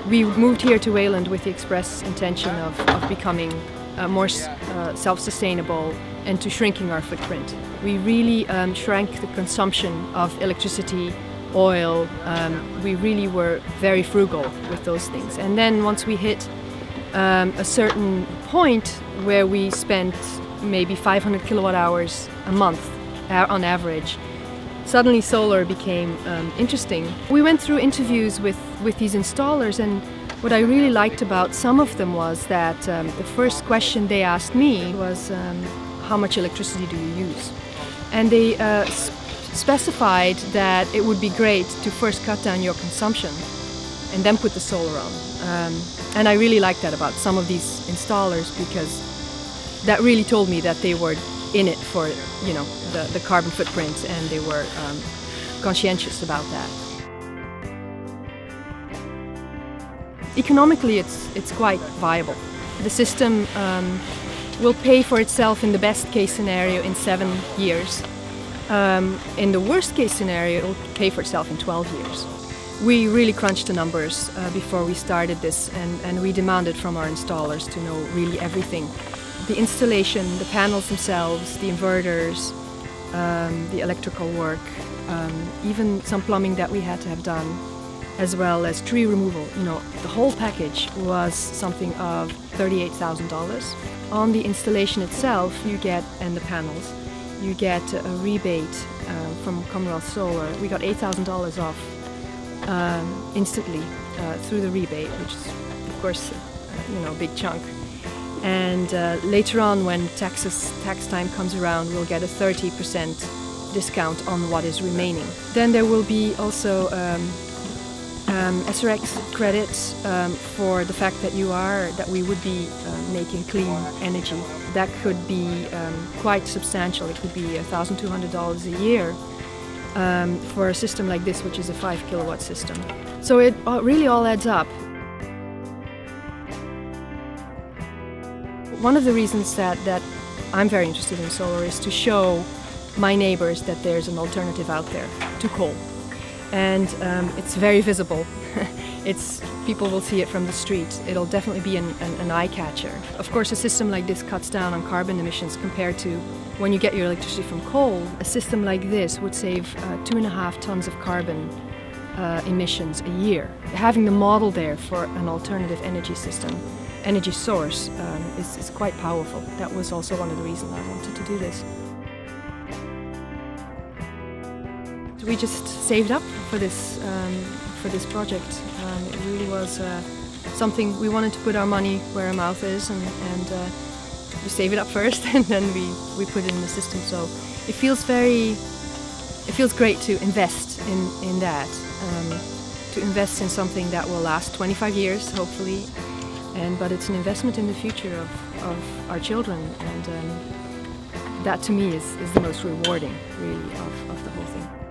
We moved here to Wayland with the express intention of becoming more self-sustainable and to shrinking our footprint. We really shrank the consumption of electricity, oil. We really were very frugal with those things. And then once we hit a certain point where we spent maybe 500 kilowatt hours a month on average, suddenly solar became interesting. We went through interviews with these installers, and what I really liked about some of them was that the first question they asked me was, how much electricity do you use? And they specified that it would be great to first cut down your consumption and then put the solar on. And I really liked that about some of these installers, because that really told me that they were in it for, you know, the carbon footprint, and they were conscientious about that. Economically, it's quite viable. The system will pay for itself in the best case scenario in 7 years. In the worst case scenario, it will pay for itself in 12 years. We really crunched the numbers before we started this, and we demanded from our installers to know really everything. The installation, the panels themselves, the inverters, the electrical work, even some plumbing that we had to have done, as well as tree removal. You know, the whole package was something of $38,000. On the installation itself, you get, and the panels, you get a rebate from Commonwealth Solar. We got $8,000 off instantly through the rebate, which is, of course, you know, a big chunk. And later on, when tax time comes around, we'll get a 30% discount on what is remaining. Then there will be also SRX credits for the fact that we would be making clean energy. That could be quite substantial. It could be $1,200 a year for a system like this, which is a 5 kilowatt system. So it really all adds up. One of the reasons that I'm very interested in solar is to show my neighbors that there's an alternative out there to coal. And it's very visible. People will see it from the street. It'll definitely be an eye-catcher. Of course, a system like this cuts down on carbon emissions compared to when you get your electricity from coal. A system like this would save 2.5 tons of carbon emissions a year. Having the model there for an alternative energy system, energy source, is quite powerful. That was also one of the reasons I wanted to do this. We just saved up for this project. It really was something we wanted to put our money where our mouth is, and we save it up first, and then we put it in the system. So it feels great to invest in that, to invest in something that will last 25 years, hopefully. But it's an investment in the future of our children, and that to me is the most rewarding, really, of the whole thing.